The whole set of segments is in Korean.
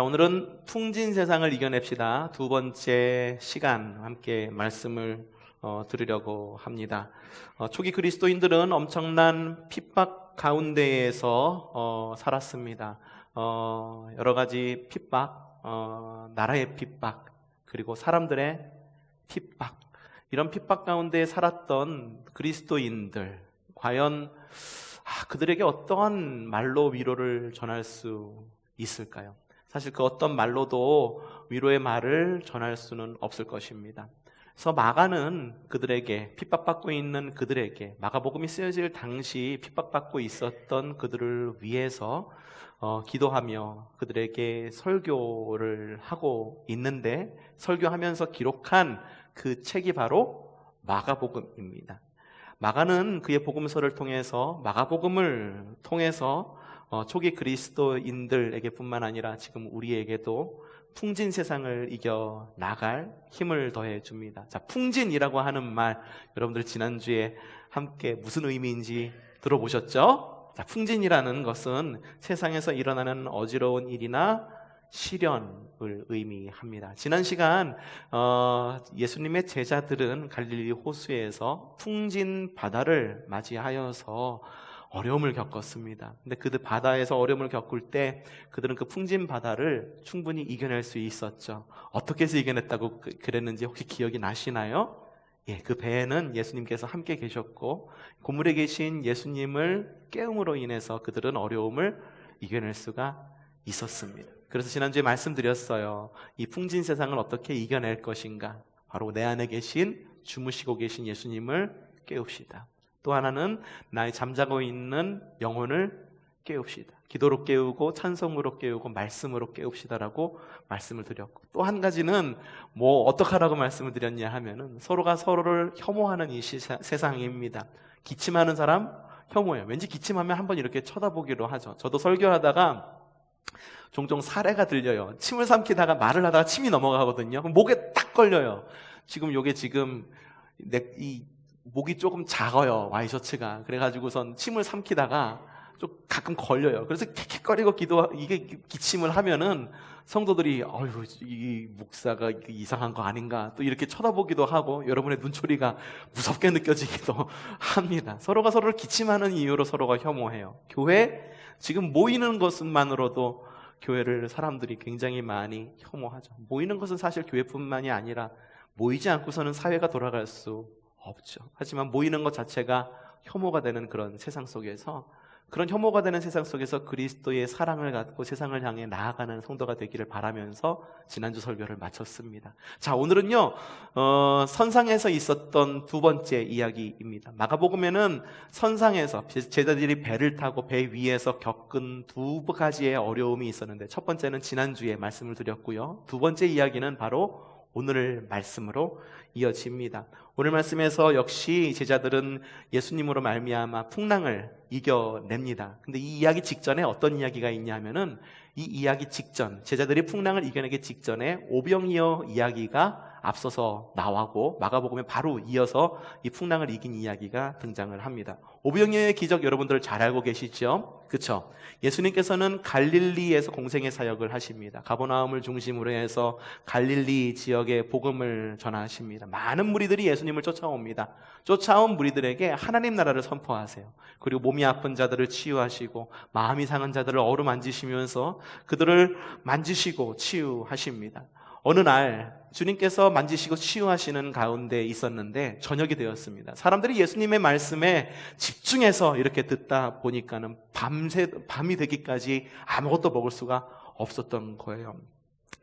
자, 오늘은 풍진 세상을 이겨냅시다. 두 번째 시간 함께 말씀을 들으려고 합니다. 초기 그리스도인들은 엄청난 핍박 가운데에서 살았습니다. 여러 가지 핍박, 나라의 핍박, 그리고 사람들의 핍박, 이런 핍박 가운데 살았던 그리스도인들, 과연 그들에게 어떠한 말로 위로를 전할 수 있을까요? 사실 그 어떤 말로도 위로의 말을 전할 수는 없을 것입니다. 그래서 마가는 그들에게, 핍박받고 있는 그들에게, 마가복음이 쓰여질 당시 핍박받고 있었던 그들을 위해서 기도하며 그들에게 설교를 하고 있는데, 설교하면서 기록한 그 책이 바로 마가복음입니다. 마가는 그의 복음서를 통해서, 마가복음을 통해서 초기 그리스도인들에게 뿐만 아니라 지금 우리에게도 풍진 세상을 이겨 나갈 힘을 더해 줍니다. 자, 풍진이라고 하는 말, 여러분들 지난주에 함께 무슨 의미인지 들어보셨죠? 자, 풍진이라는 것은 세상에서 일어나는 어지러운 일이나 시련을 의미합니다. 지난 시간 예수님의 제자들은 갈릴리 호수에서 풍진 바다를 맞이하여서 어려움을 겪었습니다. 근데 그 바다에서 어려움을 겪을 때 그들은 그 풍진 바다를 충분히 이겨낼 수 있었죠. 어떻게 해서 이겨냈다고 그랬는지 혹시 기억이 나시나요? 예, 그 배에는 예수님께서 함께 계셨고 고물에 계신 예수님을 깨움으로 인해서 그들은 어려움을 이겨낼 수가 있었습니다. 그래서 지난주에 말씀드렸어요. 이 풍진 세상을 어떻게 이겨낼 것인가? 바로 내 안에 계신, 주무시고 계신 예수님을 깨웁시다. 또 하나는 나의 잠자고 있는 영혼을 깨웁시다. 기도로 깨우고 찬송으로 깨우고 말씀으로 깨웁시다라고 말씀을 드렸고, 또 한 가지는 어떡하라고 말씀을 드렸냐 하면은 서로가 서로를 혐오하는 이 세상입니다. 기침하는 사람 혐오해요. 왠지 기침하면 한번 이렇게 쳐다보기로 하죠. 저도 설교하다가 종종 사례가 들려요. 침을 삼키다가 말을 하다가 침이 넘어가거든요. 그럼 목에 딱 걸려요. 지금 이 목이 조금 작아요, 와이셔츠가. 그래가지고선 침을 삼키다가 좀 가끔 걸려요. 그래서 킥킥거리고 이게 기침을 하면은 성도들이 이 목사가 이상한 거 아닌가 또 이렇게 쳐다보기도 하고, 여러분의 눈초리가 무섭게 느껴지기도 합니다. 서로가 서로를 기침하는 이유로 서로가 혐오해요. 교회 지금 모이는 것만으로도 교회를 사람들이 굉장히 많이 혐오하죠. 모이는 것은 사실 교회뿐만이 아니라 모이지 않고서는 사회가 돌아갈 수 없죠. 하지만 모이는 것 자체가 혐오가 되는 그런 세상 속에서, 그런 혐오가 되는 세상 속에서 그리스도의 사랑을 갖고 세상을 향해 나아가는 성도가 되기를 바라면서 지난주 설교를 마쳤습니다. 자, 오늘은요 선상에서 있었던 두 번째 이야기입니다. 마가복음에는 선상에서 제자들이 배를 타고 배 위에서 겪은 두 가지의 어려움이 있었는데, 첫 번째는 지난주에 말씀을 드렸고요, 두 번째 이야기는 바로 오늘 말씀으로 이어집니다. 오늘 말씀에서 역시 제자들은 예수님으로 말미암아 풍랑을 이겨냅니다. 근데 이 이야기 직전에 어떤 이야기가 있냐 하면은, 이 이야기 직전, 제자들이 풍랑을 이겨내기 직전에 오병이어 이야기가 앞서서 나오고 마가복음에 바로 이어서 이 풍랑을 이긴 이야기가 등장을 합니다. 오병이어의 기적 여러분들 잘 알고 계시죠? 그렇죠? 예수님께서는 갈릴리에서 공생의 사역을 하십니다. 가버나움을 중심으로 해서 갈릴리 지역에 복음을 전하십니다. 많은 무리들이 예수님을 쫓아옵니다. 쫓아온 무리들에게 하나님 나라를 선포하세요. 그리고 몸이 아픈 자들을 치유하시고 마음이 상한 자들을 어루만지시면서 그들을 만지시고 치유하십니다. 어느 날 주님께서 만지시고 치유하시는 가운데 있었는데 저녁이 되었습니다. 사람들이 예수님의 말씀에 집중해서 이렇게 듣다 보니까는 밤이 되기까지 아무것도 먹을 수가 없었던 거예요.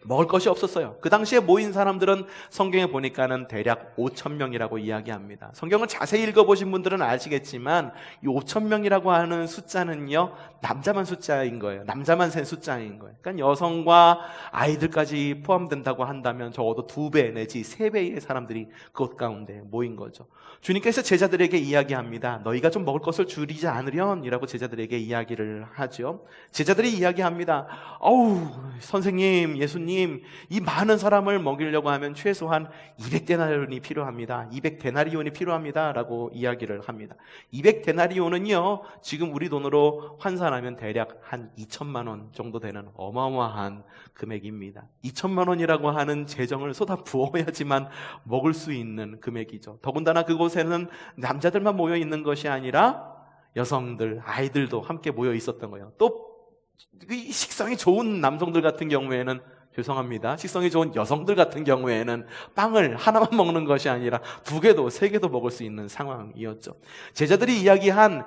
먹을 것이 없었어요. 그 당시에 모인 사람들은 성경에 보니까는 대략 5,000명이라고 이야기합니다. 성경을 자세히 읽어보신 분들은 아시겠지만 이 5,000명이라고 하는 숫자는요, 남자만 숫자인 거예요. 남자만 센 숫자인 거예요. 그러니까 여성과 아이들까지 포함된다고 한다면 적어도 2배 내지 3배의 사람들이 그것 가운데 모인 거죠. 주님께서 제자들에게 이야기합니다. 너희가 좀 먹을 것을 줄이지 않으련? 이라고 제자들에게 이야기를 하죠. 제자들이 이야기합니다. 선생님, 예수님, 예수님, 이 많은 사람을 먹이려고 하면 최소한 200데나리온이 필요합니다. 200데나리온이 필요합니다. 라고 이야기를 합니다. 200데나리온은요, 지금 우리 돈으로 환산하면 대략 한 2천만 원 정도 되는 어마어마한 금액입니다. 2천만 원이라고 하는 재정을 쏟아 부어야지만 먹을 수 있는 금액이죠. 더군다나 그곳에는 남자들만 모여 있는 것이 아니라 여성들, 아이들도 함께 모여 있었던 거예요. 또 식성이 좋은 남성들 같은 경우에는, 죄송합니다, 식성이 좋은 여성들 같은 경우에는 빵을 하나만 먹는 것이 아니라 2개도 3개도 먹을 수 있는 상황이었죠. 제자들이 이야기한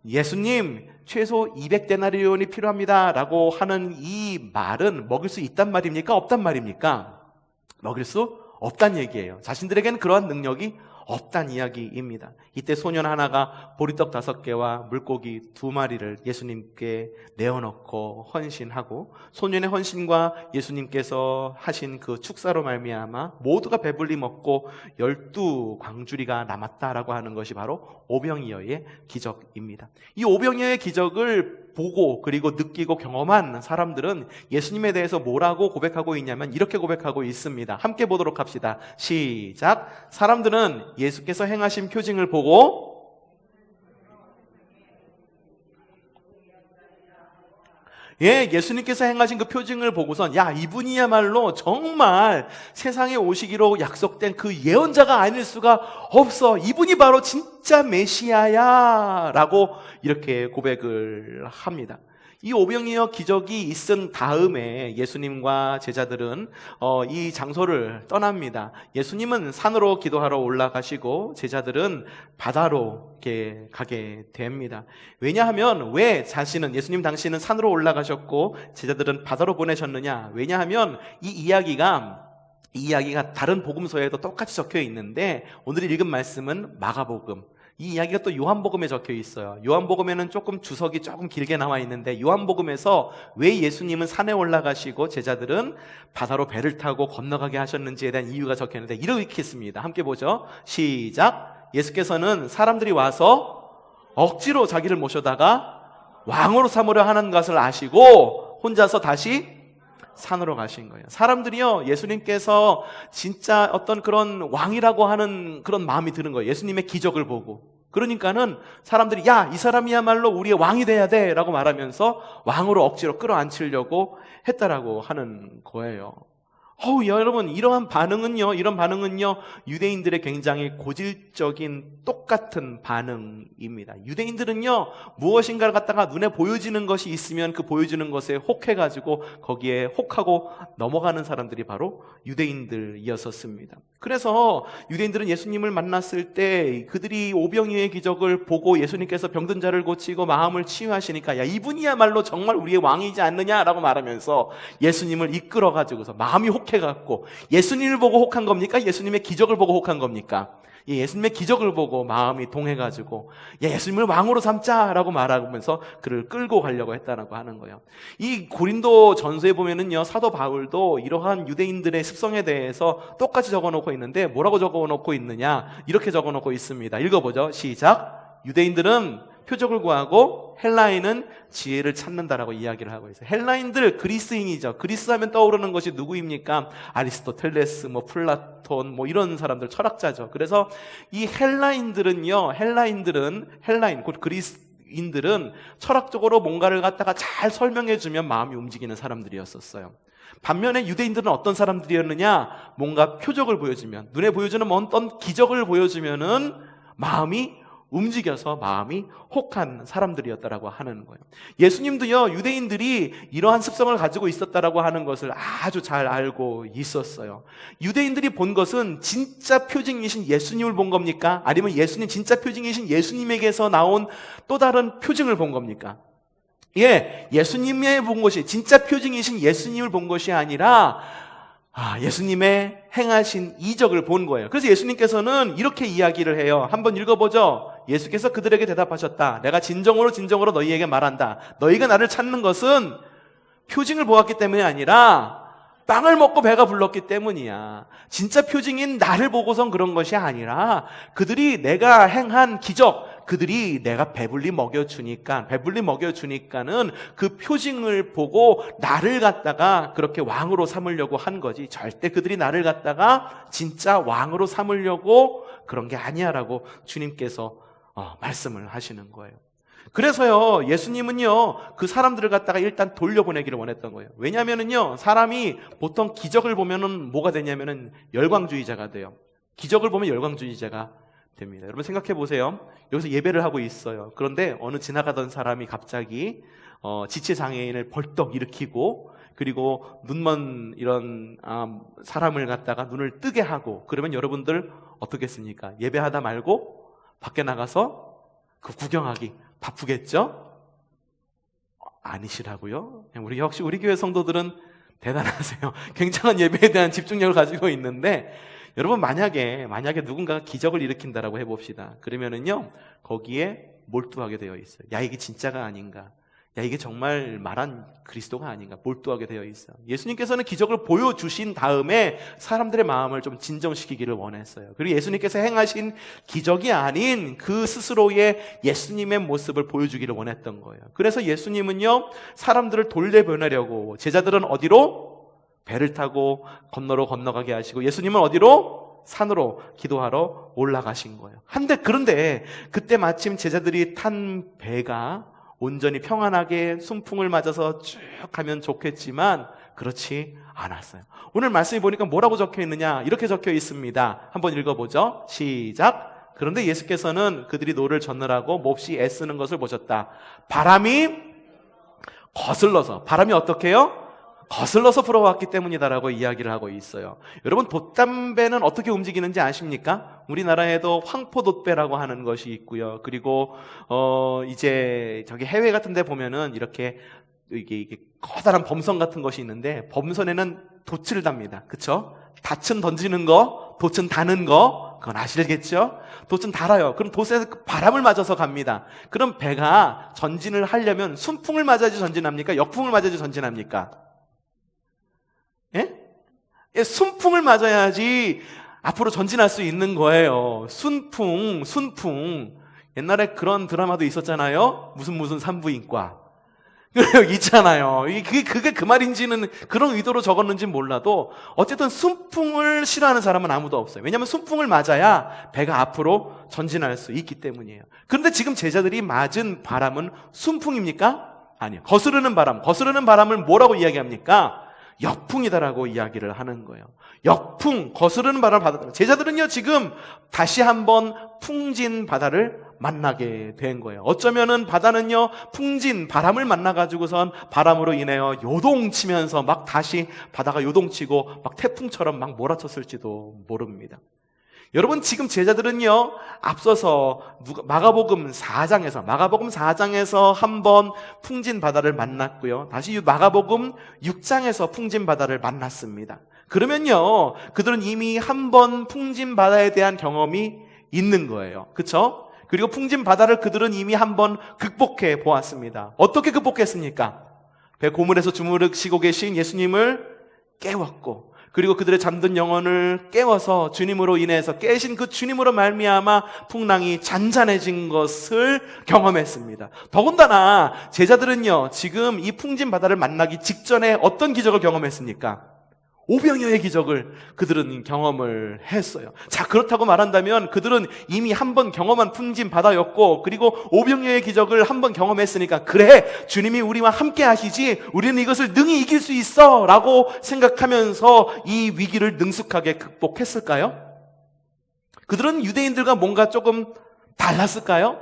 예수님 최소 200데나리온이 필요합니다 라고 하는 이 말은 먹을 수 있단 말입니까? 없단 말입니까? 먹을 수 없단 얘기예요. 자신들에게는 그러한 능력이 없단 이야기입니다. 이때 소년 하나가 보리떡 5개와 물고기 2마리를 예수님께 내어놓고 헌신하고, 소년의 헌신과 예수님께서 하신 그 축사로 말미암아 모두가 배불리 먹고 12광주리가 남았다라고 하는 것이 바로 오병이어의 기적입니다. 이 오병이어의 기적을 보고 그리고 느끼고 경험한 사람들은 예수님에 대해서 뭐라고 고백하고 있냐면 이렇게 고백하고 있습니다. 함께 보도록 합시다. 시작. 사람들은 예수께서 행하신 표징을 보고 예수님께서 행하신 그 표징을 보고선 이분이야말로 정말 세상에 오시기로 약속된 그 예언자가 아닐 수가 없어. 이분이 바로 진짜 메시아야 라고 이렇게 고백을 합니다. 이 오병이어 기적이 있은 다음에 예수님과 제자들은 이 장소를 떠납니다. 예수님은 산으로 기도하러 올라가시고 제자들은 바다로 이렇게 가게 됩니다. 왜냐하면 왜 자신은, 예수님 당시는 산으로 올라가셨고 제자들은 바다로 보내셨느냐? 왜냐하면 이 이야기가 다른 복음서에도 똑같이 적혀 있는데, 오늘 읽은 말씀은 마가복음, 이 이야기가 또 요한복음에 적혀 있어요. 요한복음에는 주석이 조금 길게 나와 있는데, 요한복음에서 왜 예수님은 산에 올라가시고 제자들은 바다로 배를 타고 건너가게 하셨는지에 대한 이유가 적혀 있는데 이렇게 있습니다. 함께 보죠. 시작. 예수께서는 사람들이 와서 억지로 자기를 모셔다가 왕으로 삼으려 하는 것을 아시고 혼자서 다시 산으로 가신 거예요. 사람들이요, 예수님께서 진짜 어떤 그런 왕이라고 하는 그런 마음이 드는 거예요. 예수님의 기적을 보고. 그러니까는 사람들이 이 사람이야말로 우리의 왕이 돼야 돼 라고 말하면서 왕으로 억지로 끌어안히려고 했다라고 하는 거예요. 여러분, 이런 반응은요, 유대인들의 굉장히 고질적인 똑같은 반응입니다. 유대인들은요, 무엇인가를 갖다가 눈에 보여지는 것이 있으면 그 보여지는 것에 혹해가지고 거기에 혹하고 넘어가는 사람들이 바로 유대인들이었습니다. 그래서 유대인들은 예수님을 만났을 때 그들이 오병이어의 기적을 보고 예수님께서 병든 자를 고치고 마음을 치유하시니까 이분이야말로 정말 우리의 왕이지 않느냐라고 말하면서 예수님을 이끌어가지고서 마음이 혹해갖고, 예수님을 보고 혹한 겁니까? 예수님의 기적을 보고 혹한 겁니까? 예수님의 기적을 보고 마음이 동해가지고 예수님을 왕으로 삼자라고 말하면서 그를 끌고 가려고 했다라고 하는 거예요. 이 고린도 전서에 보면은요, 사도 바울도 이러한 유대인들의 습성에 대해서 똑같이 적어놓고 있는데, 뭐라고 적어놓고 있느냐? 이렇게 적어놓고 있습니다. 읽어보죠. 시작. 유대인들은 표적을 구하고 헬라인은 지혜를 찾는다라고 이야기를 하고 있어요. 헬라인들, 그리스인이죠. 그리스 하면 떠오르는 것이 누구입니까? 아리스토텔레스, 플라톤, 이런 사람들, 철학자죠. 그래서 이 곧 그리스인들은 철학적으로 뭔가를 갖다가 잘 설명해주면 마음이 움직이는 사람들이었었어요. 반면에 유대인들은 어떤 사람들이었느냐? 뭔가 표적을 보여주면, 눈에 보여주는 어떤 기적을 보여주면은 마음이 움직여서 마음이 혹한 사람들이었다라고 하는 거예요. 예수님도요, 유대인들이 이러한 습성을 가지고 있었다라고 하는 것을 아주 잘 알고 있었어요. 유대인들이 본 것은 진짜 표징이신 예수님을 본 겁니까? 아니면 예수님, 진짜 표징이신 예수님에게서 나온 또 다른 표징을 본 겁니까? 예수님의 본 것이, 진짜 표징이신 예수님을 본 것이 아니라 예수님의 행하신 이적을 본 거예요. 그래서 예수님께서는 이렇게 이야기를 해요. 한번 읽어보죠. 예수께서 그들에게 대답하셨다. 내가 진정으로 너희에게 말한다. 너희가 나를 찾는 것은 표징을 보았기 때문이 아니라 빵을 먹고 배가 불렀기 때문이야. 진짜 표징인 나를 보고선 그런 것이 아니라 그들이 내가 행한 기적, 그들이 내가 배불리 먹여주니까는 그 표징을 보고 나를 갖다가 그렇게 왕으로 삼으려고 한 거지, 절대 그들이 나를 갖다가 진짜 왕으로 삼으려고 그런 게 아니야라고 주님께서 말씀을 하시는 거예요. 그래서요, 예수님은요, 그 사람들을 갖다가 일단 돌려보내기를 원했던 거예요. 왜냐면은요, 사람이 보통 기적을 보면은 뭐가 되냐면은 열광주의자가 돼요. 기적을 보면 열광주의자가 됩니다. 여러분 생각해 보세요. 여기서 예배를 하고 있어요. 그런데 어느 지나가던 사람이 갑자기 지체장애인을 벌떡 일으키고, 그리고 눈먼 이런 사람을 갖다가 눈을 뜨게 하고, 그러면 여러분들 어떻겠습니까? 예배하다 말고 밖에 나가서 그 구경하기 바쁘겠죠? 아니시라고요? 역시 우리 교회 성도들은 대단하세요. 굉장한 예배에 대한 집중력을 가지고 있는데, 여러분 만약에 누군가가 기적을 일으킨다라고 해봅시다. 그러면은요, 거기에 몰두하게 되어 있어요. 야, 이게 진짜가 아닌가? 야, 이게 정말 말한 그리스도가 아닌가? 몰두하게 되어 있어요. 예수님께서는 기적을 보여주신 다음에 사람들의 마음을 좀 진정시키기를 원했어요. 그리고 예수님께서 행하신 기적이 아닌 그 스스로의 예수님의 모습을 보여주기를 원했던 거예요. 그래서 예수님은요, 사람들을 돌려보내려고, 제자들은 어디로? 배를 타고 건너로 건너가게 하시고, 예수님은 어디로? 산으로 기도하러 올라가신 거예요. 그런데 그때 마침 제자들이 탄 배가 온전히 평안하게 순풍을 맞아서 쭉 가면 좋겠지만 그렇지 않았어요. 오늘 말씀이 보니까 뭐라고 적혀 있느냐? 이렇게 적혀 있습니다. 한번 읽어보죠. 시작. 그런데 예수께서는 그들이 노를 젓느라고 몹시 애쓰는 것을 보셨다. 바람이 거슬러서, 바람이 어떻게 해요? 거슬러서 불어왔기 때문이다라고 이야기를 하고 있어요. 여러분, 돛담배는 어떻게 움직이는지 아십니까? 우리나라에도 황포돛배라고 하는 것이 있고요. 그리고 이제 저기 해외 같은 데 보면은 이렇게 이게 커다란 범선 같은 것이 있는데, 범선에는 돛을 답니다. 그쵸? 닻은 던지는 거, 돛은 다는 거, 그건 아시겠죠? 돛은 달아요. 그럼 돛에 바람을 맞아서 갑니다. 그럼 배가 전진을 하려면 순풍을 맞아야지 전진합니까? 역풍을 맞아야지 전진합니까? 예? 순풍을 맞아야지 앞으로 전진할 수 있는 거예요. 순풍. 옛날에 그런 드라마도 있었잖아요. 무슨 산부인과. 있잖아요. 그게 그 말인지는 그런 의도로 적었는지는 몰라도 어쨌든 순풍을 싫어하는 사람은 아무도 없어요. 왜냐하면 순풍을 맞아야 배가 앞으로 전진할 수 있기 때문이에요. 그런데 지금 제자들이 맞은 바람은 순풍입니까? 아니요. 거스르는 바람을 뭐라고 이야기합니까? 역풍이다라고 이야기를 하는 거예요. 역풍, 거스르는 바람을 받았다. 제자들은요, 지금 다시 한번 풍진 바다를 만나게 된 거예요. 어쩌면은 바다는요, 풍진 바람을 만나가지고선 바람으로 인하여 요동치면서 막 다시 바다가 요동치고 막 태풍처럼 막 몰아쳤을지도 모릅니다. 여러분, 지금 제자들은요, 앞서서 마가복음 4장에서 한번 풍진 바다를 만났고요, 다시 마가복음 6장에서 풍진 바다를 만났습니다. 그러면요, 그들은 이미 한번 풍진 바다에 대한 경험이 있는 거예요. 그렇죠? 그리고 풍진 바다를 그들은 이미 한번 극복해 보았습니다. 어떻게 극복했습니까? 배 고물에서 주무르시고 계신 예수님을 깨웠고, 그리고 그들의 잠든 영혼을 깨워서 주님으로 인해서 깨신 그 주님으로 말미암아 풍랑이 잔잔해진 것을 경험했습니다. 더군다나 제자들은요, 지금 이 풍진 바다를 만나기 직전에 어떤 기적을 경험했습니까? 오병이어의 기적을 그들은 경험을 했어요. 자, 그렇다고 말한다면 그들은 이미 한번 경험한 풍진 바다였고, 그리고 오병이어의 기적을 한번 경험했으니까, 그래, 주님이 우리와 함께 하시지, 우리는 이것을 능히 이길 수 있어 라고 생각하면서 이 위기를 능숙하게 극복했을까요? 그들은 유대인들과 뭔가 조금 달랐을까요?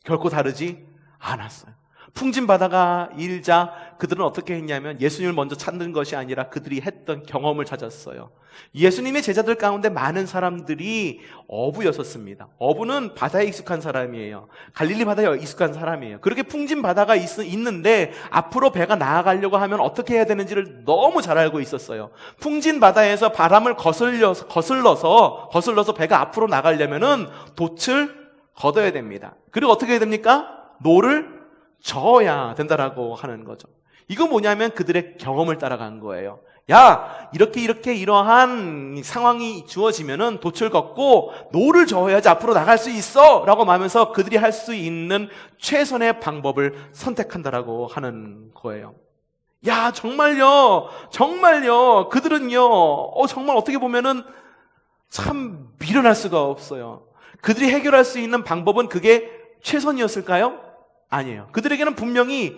결코 다르지 않았어요. 풍진 바다가 일자 그들은 어떻게 했냐면 예수님을 먼저 찾는 것이 아니라 그들이 했던 경험을 찾았어요. 예수님의 제자들 가운데 많은 사람들이 어부였었습니다. 어부는 바다에 익숙한 사람이에요. 갈릴리 바다에 익숙한 사람이에요. 그렇게 풍진 바다가 있는데 앞으로 배가 나아가려고 하면 어떻게 해야 되는지를 너무 잘 알고 있었어요. 풍진 바다에서 바람을 거슬러서 배가 앞으로 나가려면은 돛을 걷어야 됩니다. 그리고 어떻게 해야 됩니까? 노를 저어야 된다라고 하는 거죠. 이거 뭐냐면 그들의 경험을 따라간 거예요. 야, 이렇게 이러한 상황이 주어지면은 돛을 걷고 노를 저어야지 앞으로 나갈 수 있어 라고 말하면서 그들이 할 수 있는 최선의 방법을 선택한다라고 하는 거예요. 야, 정말요. 그들은요, 정말 어떻게 보면은 참 미련할 수가 없어요. 그들이 해결할 수 있는 방법은 그게 최선이었을까요? 아니에요. 그들에게는 분명히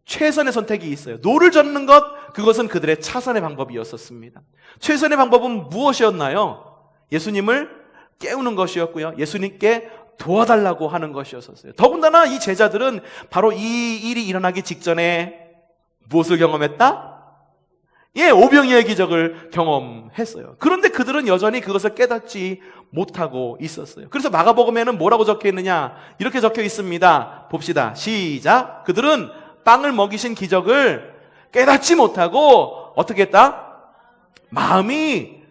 최선의 선택이 있어요. 노를 젓는 것, 그것은 그들의 차선의 방법이었었습니다. 최선의 방법은 무엇이었나요? 예수님을 깨우는 것이었고요. 예수님께 도와달라고 하는 것이었어요. 더군다나 이 제자들은 바로 이 일이 일어나기 직전에 무엇을 경험했다? 오병이어의 기적을 경험했어요. 그런데 그들은 여전히 그것을 깨닫지 못하고 있었어요. 그래서 마가복음에는 뭐라고 적혀 있느냐? 이렇게 적혀 있습니다. 봅시다. 시작. 그들은 빵을 먹이신 기적을 깨닫지 못하고 어떻게 했다? 마음이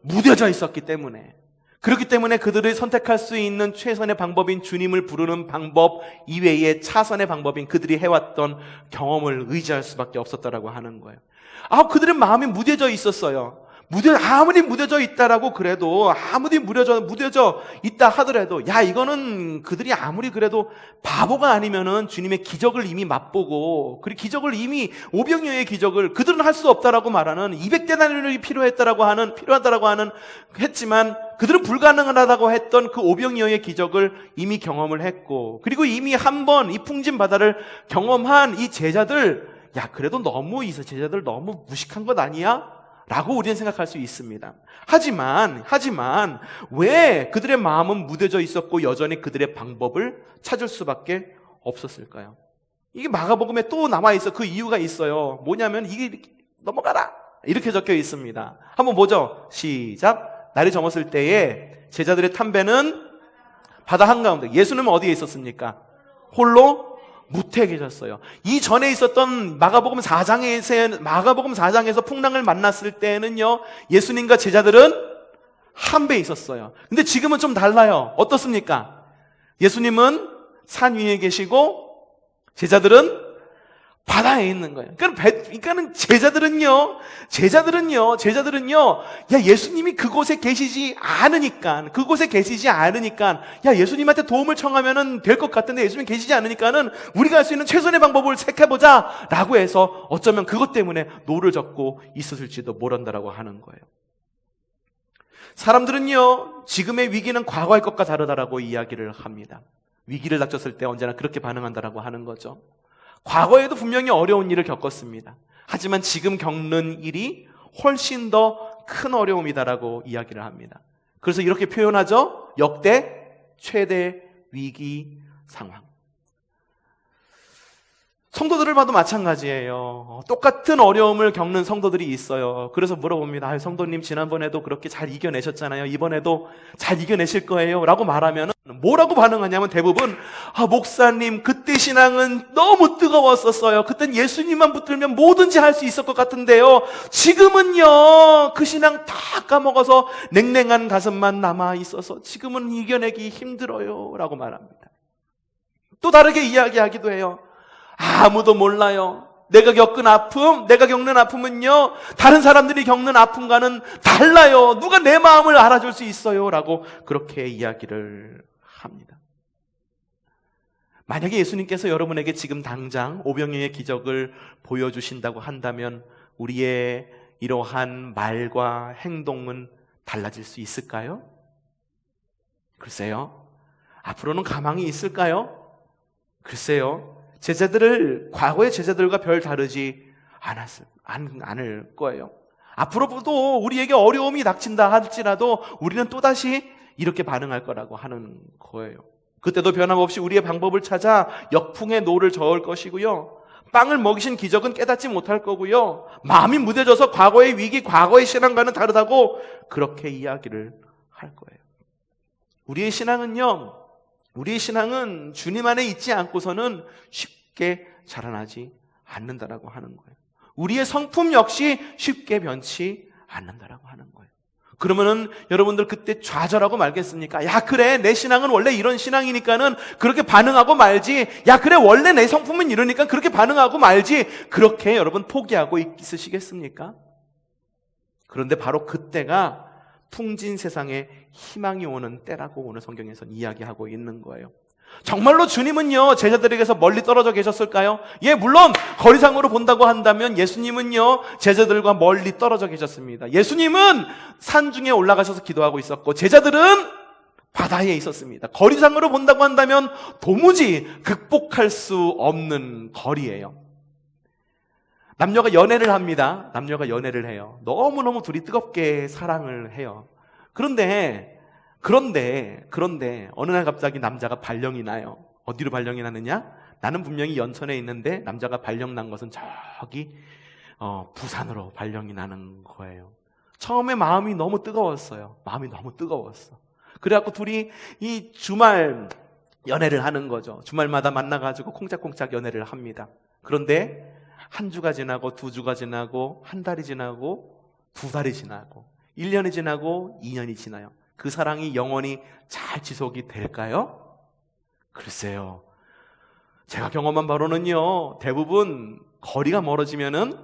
무뎌져 있었기 때문에. 그렇기 때문에 그들이 선택할 수 있는 최선의 방법인 주님을 부르는 방법 이외의 차선의 방법인 그들이 해왔던 경험을 의지할 수밖에 없었다라고 하는 거예요. 그들의 마음이 무뎌져 있었어요. 아무리 무뎌져 있다라고 그래도, 아무리 무뎌져 있다 하더라도, 이거는 그들이 아무리 그래도 바보가 아니면은 주님의 기적을 이미 맛보고, 그리고 기적을 이미 오병이어의 기적을 그들은 할 수 없다라고 말하는 200데나리온이 필요하다라고 하는 했지만 그들은 불가능하다고 했던 그 오병이어의 기적을 이미 경험을 했고, 그리고 이미 한 번 이 풍진 바다를 경험한 이 제자들, 그래도 제자들 너무 무식한 것 아니야? 라고 우리는 생각할 수 있습니다. 하지만 왜 그들의 마음은 무뎌져 있었고 여전히 그들의 방법을 찾을 수밖에 없었을까요? 이게 마가복음에 또 남아있어. 그 이유가 있어요. 뭐냐면 이게 넘어가라 이렇게 적혀 있습니다. 한번 보죠. 시작. 날이 저물었을 때에 제자들의 탄배는 바다 한가운데. 예수님은 어디에 있었습니까? 홀로 무태에 계셨어요. 이 전에 있었던 마가복음 4장에서 풍랑을 만났을 때는요, 예수님과 제자들은 한 배에 있었어요. 근데 지금은 좀 달라요. 어떻습니까? 예수님은 산 위에 계시고 제자들은 바다에 있는 거예요. 그러니까는 제자들은요, 예수님이 그곳에 계시지 않으니까, 예수님한테 도움을 청하면은 될 것 같은데 예수님이 계시지 않으니까는 우리가 할 수 있는 최선의 방법을 택해보자! 라고 해서 어쩌면 그것 때문에 노를 젓고 있었을지도 모른다라고 하는 거예요. 사람들은요, 지금의 위기는 과거의 것과 다르다라고 이야기를 합니다. 위기를 닥쳤을 때 언제나 그렇게 반응한다라고 하는 거죠. 과거에도 분명히 어려운 일을 겪었습니다. 하지만 지금 겪는 일이 훨씬 더 큰 어려움이다라고 이야기를 합니다. 그래서 이렇게 표현하죠. 역대 최대 위기 상황. 성도들을 봐도 마찬가지예요. 똑같은 어려움을 겪는 성도들이 있어요. 그래서 물어봅니다. 성도님 지난번에도 그렇게 잘 이겨내셨잖아요. 이번에도 잘 이겨내실 거예요. 라고 말하면 뭐라고 반응하냐면 대부분 목사님 그때 신앙은 너무 뜨거웠었어요. 그땐 예수님만 붙들면 뭐든지 할 수 있을 것 같은데요. 지금은요 그 신앙 다 까먹어서 냉랭한 가슴만 남아있어서 지금은 이겨내기 힘들어요. 라고 말합니다. 또 다르게 이야기하기도 해요. 아무도 몰라요. 내가 겪는 아픔은요, 다른 사람들이 겪는 아픔과는 달라요. 누가 내 마음을 알아줄 수 있어요. 라고 그렇게 이야기를 합니다. 만약에 예수님께서 여러분에게 지금 당장 오병이어의 기적을 보여주신다고 한다면 우리의 이러한 말과 행동은 달라질 수 있을까요? 글쎄요. 앞으로는 가망이 있을까요? 글쎄요. 과거의 제자들과 별 다르지 않을 거예요. 앞으로도 우리에게 어려움이 닥친다 할지라도 우리는 또다시 이렇게 반응할 거라고 하는 거예요. 그때도 변함없이 우리의 방법을 찾아 역풍의 노를 저을 것이고요. 빵을 먹이신 기적은 깨닫지 못할 거고요. 마음이 무뎌져서 과거의 위기, 과거의 신앙과는 다르다고 그렇게 이야기를 할 거예요. 우리의 신앙은 주님 안에 있지 않고서는 쉽게 자라나지 않는다라고 하는 거예요. 우리의 성품 역시 쉽게 변치 않는다라고 하는 거예요. 그러면은 여러분들 그때 좌절하고 말겠습니까? 야, 그래, 내 신앙은 원래 이런 신앙이니까는 그렇게 반응하고 말지. 야, 그래, 원래 내 성품은 이러니까 그렇게 반응하고 말지. 그렇게 여러분 포기하고 있으시겠습니까? 그런데 바로 그때가 풍진 세상에 희망이 오는 때라고 오늘 성경에서는 이야기하고 있는 거예요. 정말로 주님은요, 제자들에게서 멀리 떨어져 계셨을까요? 예, 물론 거리상으로 본다고 한다면 예수님은요, 제자들과 멀리 떨어져 계셨습니다. 예수님은 산중에 올라가셔서 기도하고 있었고 제자들은 바다에 있었습니다. 거리상으로 본다고 한다면 도무지 극복할 수 없는 거리예요. 남녀가 연애를 합니다. 남녀가 연애를 해요. 너무너무 둘이 뜨겁게 사랑을 해요. 그런데 어느 날 갑자기 남자가 발령이 나요. 어디로 발령이 나느냐? 나는 분명히 연천에 있는데 남자가 발령 난 것은 저기 부산으로 발령이 나는 거예요. 처음에 마음이 너무 뜨거웠어요. 마음이 너무 뜨거웠어. 그래갖고 둘이 이 주말 연애를 하는 거죠. 주말마다 만나가지고 콩짝콩짝 연애를 합니다. 그런데 한 주가 지나고 두 주가 지나고 한 달이 지나고 두 달이 지나고 1년이 지나고 2년이 지나요. 그 사랑이 영원히 잘 지속이 될까요? 글쎄요. 제가 경험한 바로는요, 대부분 거리가 멀어지면은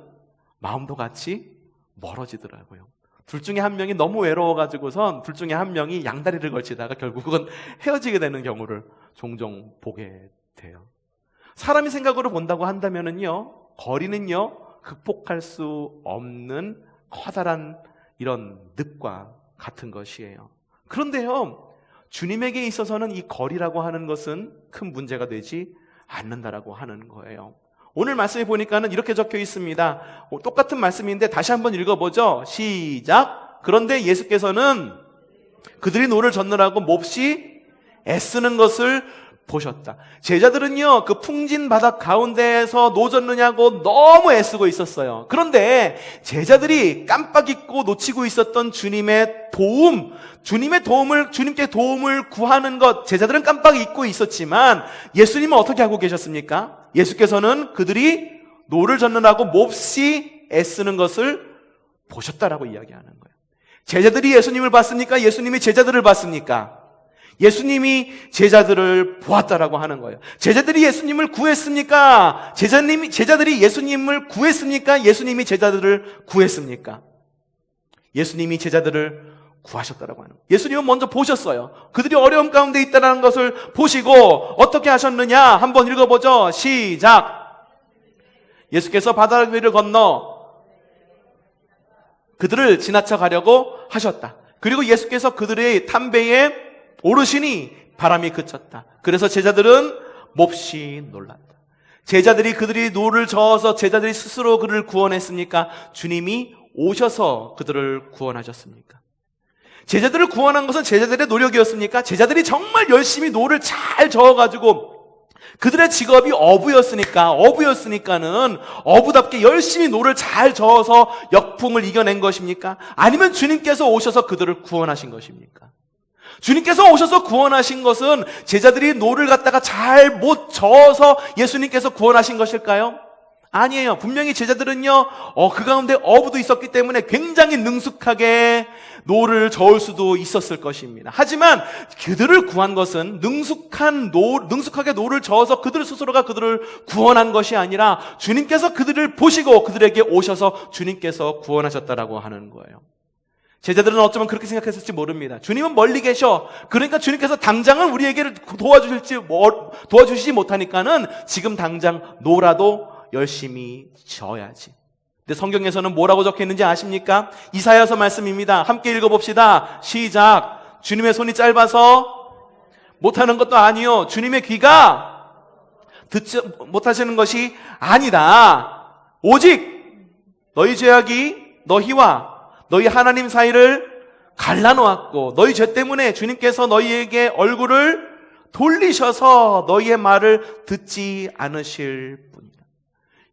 마음도 같이 멀어지더라고요. 둘 중에 한 명이 너무 외로워가지고선 둘 중에 한 명이 양다리를 걸치다가 결국은 헤어지게 되는 경우를 종종 보게 돼요. 사람이 생각으로 본다고 한다면은요, 거리는요, 극복할 수 없는 커다란 이런 늪과 같은 것이에요. 그런데요, 주님에게 있어서는 이 거리라고 하는 것은 큰 문제가 되지 않는다라고 하는 거예요. 오늘 말씀에 보니까는 이렇게 적혀 있습니다. 똑같은 말씀인데 다시 한번 읽어보죠. 시작. 그런데 예수께서는 그들이 노를 젓느라고 몹시 애쓰는 것을 보셨다. 제자들은요, 그 풍진 바다 가운데에서 노 젓느냐고 너무 애쓰고 있었어요. 그런데 제자들이 깜빡 잊고 놓치고 있었던 주님께 도움을 구하는 것, 제자들은 깜빡 잊고 있었지만 예수님은 어떻게 하고 계셨습니까? 예수께서는 그들이 노를 젓느라고 몹시 애쓰는 것을 보셨다라고 이야기하는 거예요. 제자들이 예수님을 봤습니까? 예수님이 제자들을 봤습니까? 예수님이 제자들을 보았다라고 하는 거예요. 제자들이 예수님을 구했습니까? 제자들이 예수님을 구했습니까? 예수님이 제자들을 구했습니까? 예수님이 제자들을 구하셨다라고 하는 거예요. 예수님은 먼저 보셨어요. 그들이 어려움 가운데 있다는 것을 보시고 어떻게 하셨느냐? 한번 읽어보죠. 시작. 예수께서 바다 위를 건너 그들을 지나쳐 가려고 하셨다. 그리고 예수께서 그들의 담배에 오르시니 바람이 그쳤다. 그래서 제자들은 몹시 놀랐다. 제자들이 그들이 노를 저어서 제자들이 스스로 그를 구원했습니까? 주님이 오셔서 그들을 구원하셨습니까? 제자들을 구원한 것은 제자들의 노력이었습니까? 제자들이 정말 열심히 노를 잘 저어가지고 그들의 직업이 어부였으니까는 어부답게 열심히 노를 잘 저어서 역풍을 이겨낸 것입니까? 아니면 주님께서 오셔서 그들을 구원하신 것입니까? 주님께서 오셔서 구원하신 것은 제자들이 노를 갖다가 잘 못 저어서 예수님께서 구원하신 것일까요? 아니에요. 분명히 제자들은요, 그 가운데 어부도 있었기 때문에 굉장히 능숙하게 노를 저을 수도 있었을 것입니다. 하지만 그들을 구한 것은 능숙하게 노를 저어서 그들 스스로가 그들을 구원한 것이 아니라 주님께서 그들을 보시고 그들에게 오셔서 주님께서 구원하셨다라고 하는 거예요. 제자들은 어쩌면 그렇게 생각했을지 모릅니다. 주님은 멀리 계셔. 그러니까 주님께서 당장은 우리에게 도와주시지 못하니까는 지금 당장 노라도 열심히 져야지. 근데 성경에서는 뭐라고 적혀 있는지 아십니까? 이사야서 말씀입니다. 함께 읽어봅시다. 시작. 주님의 손이 짧아서 못하는 것도 아니요, 주님의 귀가 듣지 못하시는 것이 아니다. 오직 너희 죄악이 너희와 너희 하나님 사이를 갈라놓았고 너희 죄 때문에 주님께서 너희에게 얼굴을 돌리셔서 너희의 말을 듣지 않으실 뿐이다.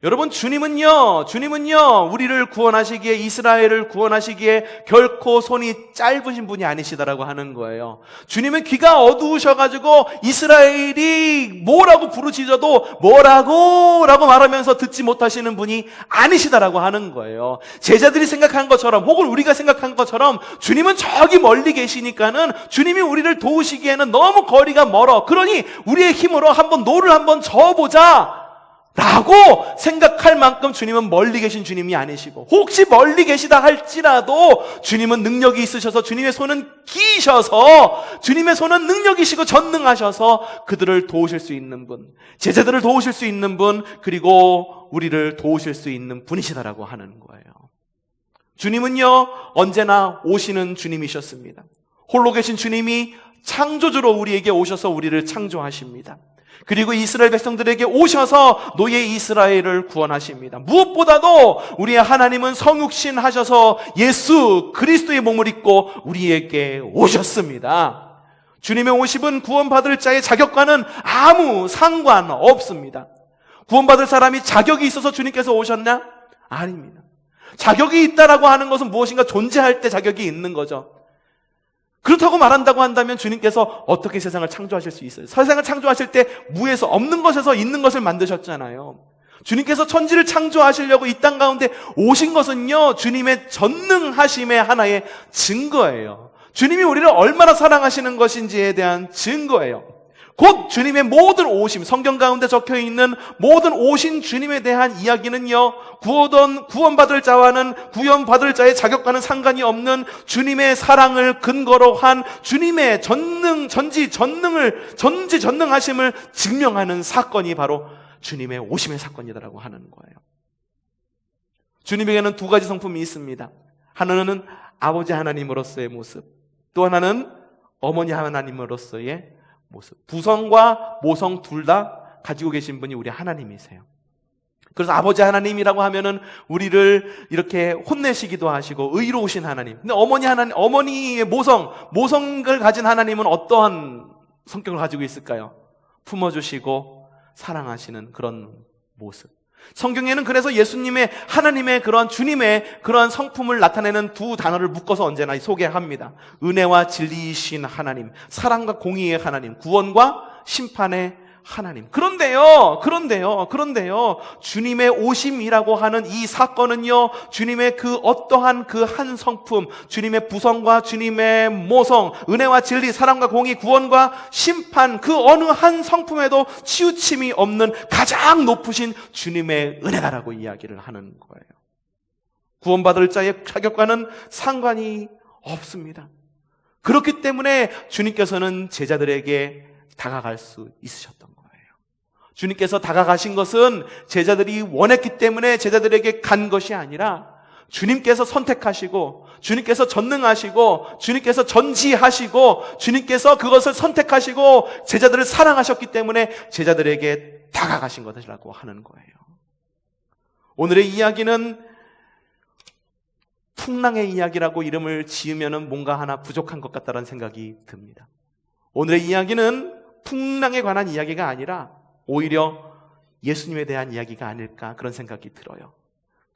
여러분, 주님은요, 우리를 구원하시기에, 이스라엘을 구원하시기에 결코 손이 짧으신 분이 아니시다라고 하는 거예요. 주님은 귀가 어두우셔가지고 이스라엘이 뭐라고 부르짖어도 라고 말하면서 듣지 못하시는 분이 아니시다라고 하는 거예요. 제자들이 생각한 것처럼, 혹은 우리가 생각한 것처럼 주님은 저기 멀리 계시니까는 주님이 우리를 도우시기에는 너무 거리가 멀어. 그러니 우리의 힘으로 노를 한번 저어보자 라고 생각할 만큼 주님은 멀리 계신 주님이 아니시고, 혹시 멀리 계시다 할지라도 주님은 능력이 있으셔서, 주님의 손은 기셔서, 주님의 손은 능력이시고 전능하셔서 그들을 도우실 수 있는 분, 제자들을 도우실 수 있는 분, 그리고 우리를 도우실 수 있는 분이시다라고 하는 거예요. 주님은요, 언제나 오시는 주님이셨습니다. 홀로 계신 주님이 창조주로 우리에게 오셔서 우리를 창조하십니다. 그리고 이스라엘 백성들에게 오셔서 노예 이스라엘을 구원하십니다. 무엇보다도 우리의 하나님은 성육신 하셔서 예수 그리스도의 몸을 입고 우리에게 오셨습니다. 주님의 오심은 구원받을 자의 자격과는 아무 상관없습니다. 구원받을 사람이 자격이 있어서 주님께서 오셨나? 아닙니다. 자격이 있다라고 하는 것은 무엇인가 존재할 때 자격이 있는 거죠. 그렇다고 말한다고 한다면 주님께서 어떻게 세상을 창조하실 수 있어요? 세상을 창조하실 때 무에서, 없는 것에서 있는 것을 만드셨잖아요. 주님께서 천지를 창조하시려고 이 땅 가운데 오신 것은요, 주님의 전능하심의 하나의 증거예요. 주님이 우리를 얼마나 사랑하시는 것인지에 대한 증거예요. 곧 주님의 모든 오심, 성경 가운데 적혀있는 모든 오신 주님에 대한 이야기는요, 구원받을 자와는 구원받을 자의 자격과는 상관이 없는 주님의 사랑을 근거로 한 주님의 전지전능하심을 증명하는 사건이 바로 주님의 오심의 사건이라고 하는 거예요. 주님에게는 두 가지 성품이 있습니다. 하나는 아버지 하나님으로서의 모습, 또 하나는 어머니 하나님으로서의 모습. 부성과 모성 둘 다 가지고 계신 분이 우리 하나님이세요. 그래서 아버지 하나님이라고 하면은 우리를 이렇게 혼내시기도 하시고 의로우신 하나님. 근데 어머니의 모성을 가진 하나님은 어떠한 성격을 가지고 있을까요? 품어주시고 사랑하시는 그런 모습. 성경에는 그래서 예수님의, 하나님의 그런 주님의 그러한 성품을 나타내는 두 단어를 묶어서 언제나 소개합니다. 은혜와 진리이신 하나님, 사랑과 공의의 하나님, 구원과 심판의 하나님. 그런데요, 주님의 오심이라고 하는 이 사건은요, 주님의 그 어떠한 그 한 성품, 주님의 부성과 주님의 모성, 은혜와 진리, 사랑과 공의, 구원과 심판, 그 어느 한 성품에도 치우침이 없는 가장 높으신 주님의 은혜다라고 이야기를 하는 거예요. 구원받을 자의 자격과는 상관이 없습니다. 그렇기 때문에 주님께서는 제자들에게 다가갈 수 있으셨던 거예요. 주님께서 다가가신 것은 제자들이 원했기 때문에 제자들에게 간 것이 아니라 주님께서 선택하시고, 주님께서 전능하시고, 주님께서 전지하시고, 주님께서 그것을 선택하시고 제자들을 사랑하셨기 때문에 제자들에게 다가가신 것이라고 하는 거예요. 오늘의 이야기는 풍랑의 이야기라고 이름을 지으면 뭔가 하나 부족한 것 같다는 생각이 듭니다. 오늘의 이야기는 풍랑에 관한 이야기가 아니라 오히려 예수님에 대한 이야기가 아닐까, 그런 생각이 들어요.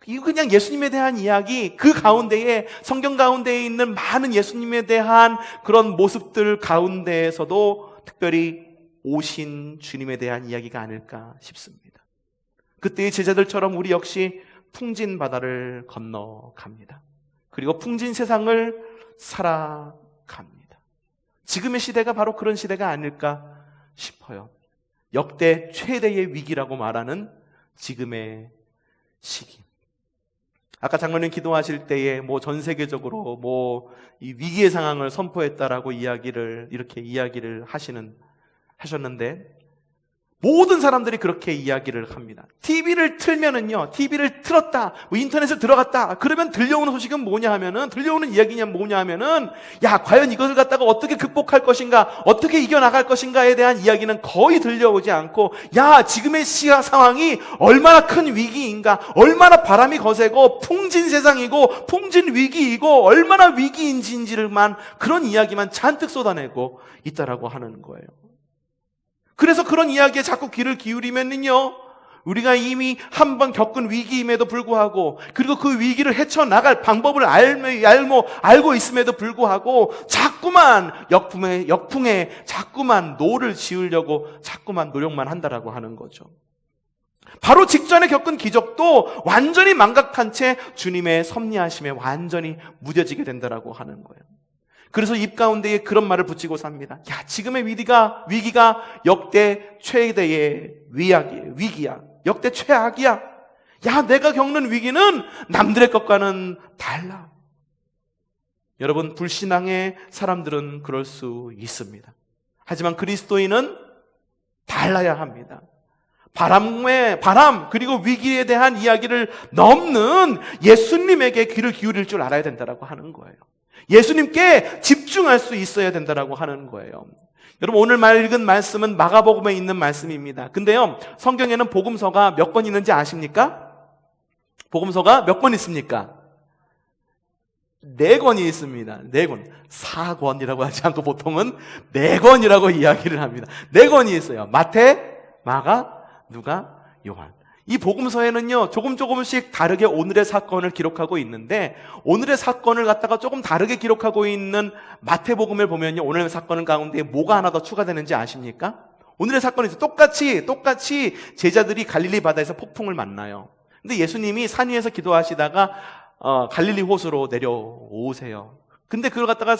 이거 그냥 예수님에 대한 이야기, 그 가운데에, 성경 가운데에 있는 많은 예수님에 대한 그런 모습들 가운데에서도 특별히 오신 주님에 대한 이야기가 아닐까 싶습니다. 그때의 제자들처럼 우리 역시 풍진 바다를 건너갑니다. 그리고 풍진 세상을 살아갑니다. 지금의 시대가 바로 그런 시대가 아닐까 싶어요. 역대 최대의 위기라고 말하는 지금의 시기. 아까 장로님 기도하실 때에 전 세계적으로 이 위기의 상황을 선포했다라고 이렇게 이야기를 하셨는데, 모든 사람들이 그렇게 이야기를 합니다. TV를 틀었다, 인터넷을 들어갔다, 그러면 들려오는 소식은 뭐냐 하면은, 들려오는 이야기냐 뭐냐 하면은, 야, 과연 이것을 갖다가 어떻게 극복할 것인가, 어떻게 이겨나갈 것인가에 대한 이야기는 거의 들려오지 않고, 야, 지금의 상황이 얼마나 큰 위기인가, 얼마나 바람이 거세고 풍진 세상이고 풍진 위기이고 얼마나 위기인지만 그런 이야기만 잔뜩 쏟아내고 있다라고 하는 거예요. 그래서 그런 이야기에 자꾸 귀를 기울이면요, 우리가 이미 한 번 겪은 위기임에도 불구하고, 그리고 그 위기를 헤쳐나갈 방법을 알고 있음에도 불구하고 자꾸만 역풍에 자꾸만 노를 지으려고 자꾸만 노력만 한다라고 하는 거죠. 바로 직전에 겪은 기적도 완전히 망각한 채 주님의 섭리하심에 완전히 무뎌지게 된다라고 하는 거예요. 그래서 입 가운데에 그런 말을 붙이고 삽니다. 야, 지금의 위기가 역대 최대의 위기야. 역대 최악이야. 야, 내가 겪는 위기는 남들의 것과는 달라. 여러분, 불신앙의 사람들은 그럴 수 있습니다. 하지만 그리스도인은 달라야 합니다. 바람 그리고 위기에 대한 이야기를 넘는 예수님에게 귀를 기울일 줄 알아야 된다라고 하는 거예요. 예수님께 집중할 수 있어야 된다라고 하는 거예요. 여러분, 오늘 읽은 말씀은 마가복음에 있는 말씀입니다. 근데요, 성경에는 복음서가 몇 권 있는지 아십니까? 복음서가 몇 권 있습니까? 4권이 있습니다. 4권. 4권이라고 하지 않고 보통은 4권이라고 이야기를 합니다. 4권이 있어요. 마태, 마가, 누가, 요한. 이 복음서에는요, 조금씩 다르게 오늘의 사건을 기록하고 있는데, 오늘의 사건을 갖다가 조금 다르게 기록하고 있는 마태복음을 보면요, 오늘의 사건 가운데 뭐가 하나 더 추가되는지 아십니까? 오늘의 사건에서 똑같이 제자들이 갈릴리 바다에서 폭풍을 만나요. 근데 예수님이 산 위에서 기도하시다가 갈릴리 호수로 내려오세요. 근데 그걸 갖다가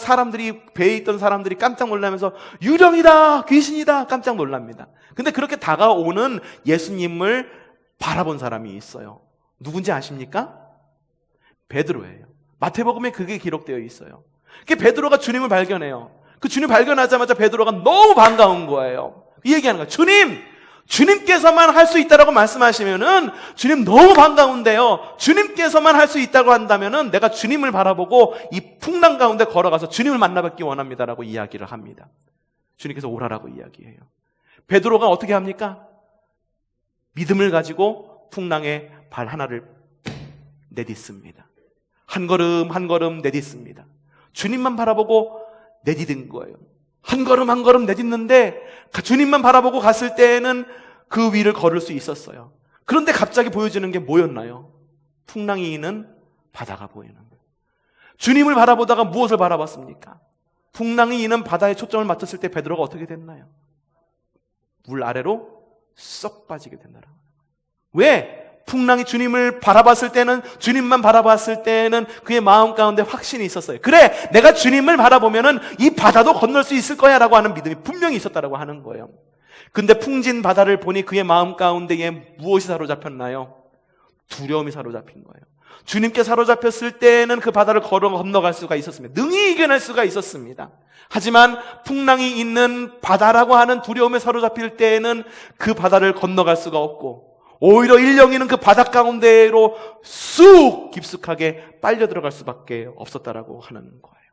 배에 있던 사람들이 깜짝 놀라면서 유령이다, 귀신이다 깜짝 놀랍니다. 근데 그렇게 다가오는 예수님을 바라본 사람이 있어요. 누군지 아십니까? 베드로예요. 마태복음에 그게 기록되어 있어요. 그 베드로가 주님을 발견해요. 그 주님 발견하자마자 베드로가 너무 반가운 거예요. 이 얘기하는 거예요. 주님께서만 할 수 있다라고 말씀하시면은 주님 너무 반가운데요. 주님께서만 할 수 있다고 한다면은 내가 주님을 바라보고 이 풍랑 가운데 걸어가서 주님을 만나뵙기 원합니다라고 이야기를 합니다. 주님께서 오라라고 이야기해요. 베드로가 어떻게 합니까? 믿음을 가지고 풍랑에 발 하나를 내딛습니다. 한 걸음 내딛습니다. 주님만 바라보고 내딛은 거예요. 한 걸음 내딛는데 주님만 바라보고 갔을 때에는 그 위를 걸을 수 있었어요. 그런데 갑자기 보여지는 게 뭐였나요? 풍랑이 있는 바다가 보이는 거예요. 주님을 바라보다가 무엇을 바라봤습니까? 풍랑이 있는 바다에 초점을 맞췄을 때 베드로가 어떻게 됐나요? 물 아래로 쏙 빠지게 된다는 거예요. 왜? 풍랑이 주님을 바라봤을 때는, 주님만 바라봤을 때는 그의 마음 가운데 확신이 있었어요. 그래, 내가 주님을 바라보면은 이 바다도 건널 수 있을 거야 라고 하는 믿음이 분명히 있었다라고 하는 거예요. 근데 풍진 바다를 보니 그의 마음 가운데에 무엇이 사로잡혔나요? 두려움이 사로잡힌 거예요. 주님께 사로잡혔을 때는 그 바다를 건너갈 수가 있었습니다. 능히 이겨낼 수가 있었습니다. 하지만 풍랑이 있는 바다라고 하는 두려움에 사로잡힐 때에는 그 바다를 건너갈 수가 없고, 오히려 일령이는 그 바다 가운데로 쑥 깊숙하게 빨려 들어갈 수밖에 없었다라고 하는 거예요.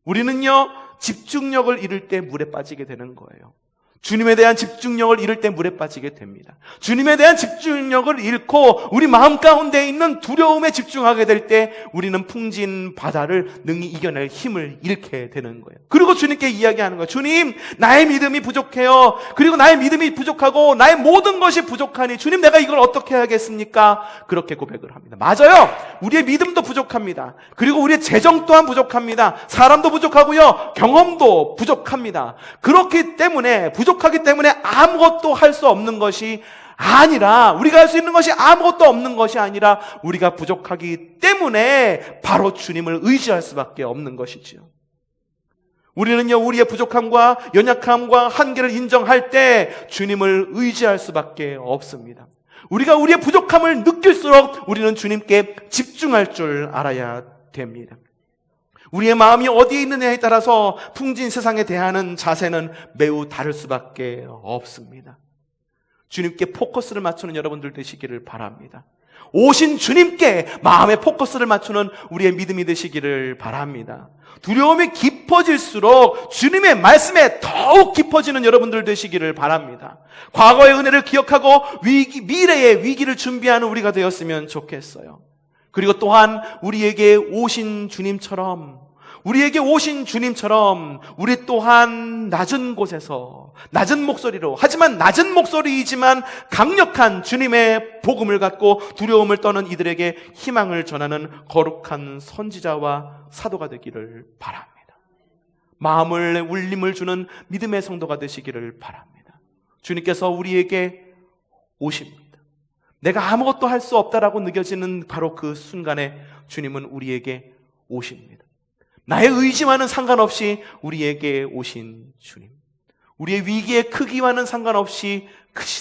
우리는요, 집중력을 잃을 때 물에 빠지게 되는 거예요. 주님에 대한 집중력을 잃을 때 물에 빠지게 됩니다. 주님에 대한 집중력을 잃고 우리 마음 가운데 있는 두려움에 집중하게 될 때 우리는 풍진 바다를 능히 이겨낼 힘을 잃게 되는 거예요. 그리고 주님께 이야기하는 거예요. 주님, 나의 믿음이 부족해요. 그리고 나의 믿음이 부족하고 나의 모든 것이 부족하니 주님, 내가 이걸 어떻게 해야겠습니까? 그렇게 고백을 합니다. 맞아요. 우리의 믿음도 부족합니다. 그리고 우리의 재정 또한 부족합니다. 사람도 부족하고요, 경험도 부족합니다. 그렇기 때문에 부족하기 때문에 아무것도 할 수 없는 것이 아니라, 우리가 할 수 있는 것이 아무것도 없는 것이 아니라 우리가 부족하기 때문에 바로 주님을 의지할 수밖에 없는 것이지요. 우리는요, 우리의 부족함과 연약함과 한계를 인정할 때 주님을 의지할 수밖에 없습니다. 우리가 우리의 부족함을 느낄수록 우리는 주님께 집중할 줄 알아야 됩니다. 우리의 마음이 어디에 있느냐에 따라서 풍진 세상에 대하는 자세는 매우 다를 수밖에 없습니다. 주님께 포커스를 맞추는 여러분들 되시기를 바랍니다. 오신 주님께 마음의 포커스를 맞추는 우리의 믿음이 되시기를 바랍니다. 두려움이 깊어질수록 주님의 말씀에 더욱 깊어지는 여러분들 되시기를 바랍니다. 과거의 은혜를 기억하고 미래의 위기를 준비하는 우리가 되었으면 좋겠어요. 그리고 또한 우리에게 오신 주님처럼 우리에게 오신 주님처럼 우리 또한 낮은 곳에서 낮은 목소리로, 하지만 낮은 목소리이지만 강력한 주님의 복음을 갖고 두려움을 떠는 이들에게 희망을 전하는 거룩한 선지자와 사도가 되기를 바랍니다. 마음을 울림을 주는 믿음의 성도가 되시기를 바랍니다. 주님께서 우리에게 오십니다. 내가 아무것도 할 수 없다라고 느껴지는 바로 그 순간에 주님은 우리에게 오십니다. 나의 의지와는 상관없이 우리에게 오신 주님, 우리의 위기의 크기와는 상관없이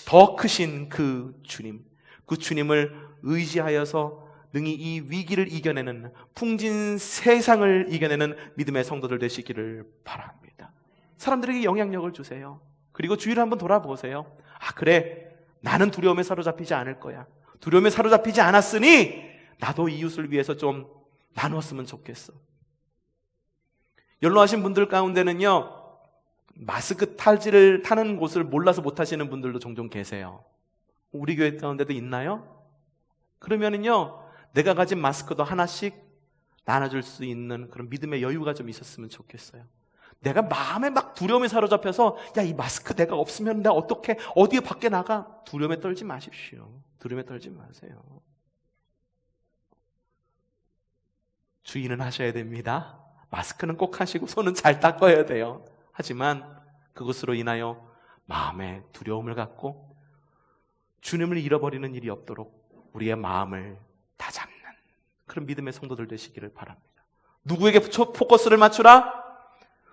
더 크신 그 주님, 그 주님을 의지하여서 능히 이 위기를 이겨내는, 풍진 세상을 이겨내는 믿음의 성도들 되시기를 바랍니다. 사람들에게 영향력을 주세요. 그리고 주위를 한번 돌아보세요. 아, 그래, 나는 두려움에 사로잡히지 않을 거야. 두려움에 사로잡히지 않았으니 나도 이웃을 위해서 좀 나누었으면 좋겠어. 연로하신 분들 가운데는요, 마스크 탈지를 타는 곳을 몰라서 못 하시는 분들도 종종 계세요. 우리 교회 가운데도 있나요? 그러면은요, 내가 가진 마스크도 하나씩 나눠줄 수 있는 그런 믿음의 여유가 좀 있었으면 좋겠어요. 내가 마음에 막 두려움에 사로잡혀서 야, 이 마스크 내가 없으면 내가 어떻게 어디에 밖에 나가? 두려움에 떨지 마십시오. 두려움에 떨지 마세요. 주의는 하셔야 됩니다. 마스크는 꼭 하시고 손은 잘 닦아야 돼요. 하지만 그것으로 인하여 마음에 두려움을 갖고 주님을 잃어버리는 일이 없도록 우리의 마음을 다잡는 그런 믿음의 성도들 되시기를 바랍니다. 누구에게 포커스를 맞추라?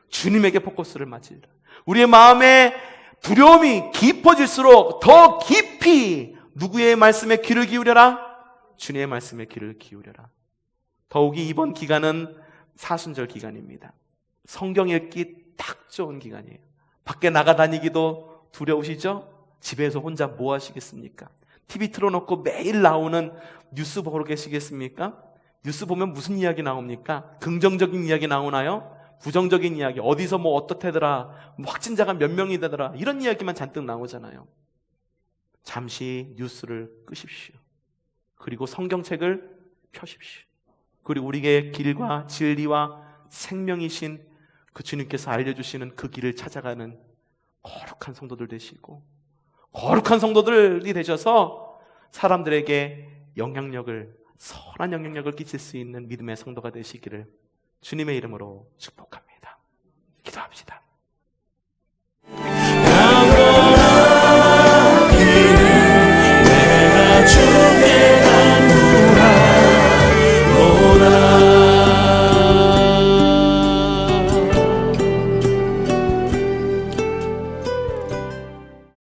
주님에게 포커스를 맞추라. 우리의 마음에 두려움이 깊어질수록 더 깊이 누구의 말씀에 귀를 기울여라? 주님의 말씀에 귀를 기울여라. 더욱이 이번 기간은 사순절 기간입니다. 성경 읽기 딱 좋은 기간이에요. 밖에 나가다니기도 두려우시죠? 집에서 혼자 뭐 하시겠습니까? TV 틀어놓고 매일 나오는 뉴스 보러 계시겠습니까? 뉴스 보면 무슨 이야기 나옵니까? 긍정적인 이야기 나오나요? 부정적인 이야기, 어디서 뭐 어떻대더라, 확진자가 몇 명이 되더라, 이런 이야기만 잔뜩 나오잖아요. 잠시 뉴스를 끄십시오. 그리고 성경책을 펴십시오. 그리고 우리의 길과 진리와 생명이신 그 주님께서 알려주시는 그 길을 찾아가는 거룩한 성도들 되시고, 거룩한 성도들이 되셔서 사람들에게 영향력을, 선한 영향력을 끼칠 수 있는 믿음의 성도가 되시기를 주님의 이름으로 축복합니다. 기도합시다.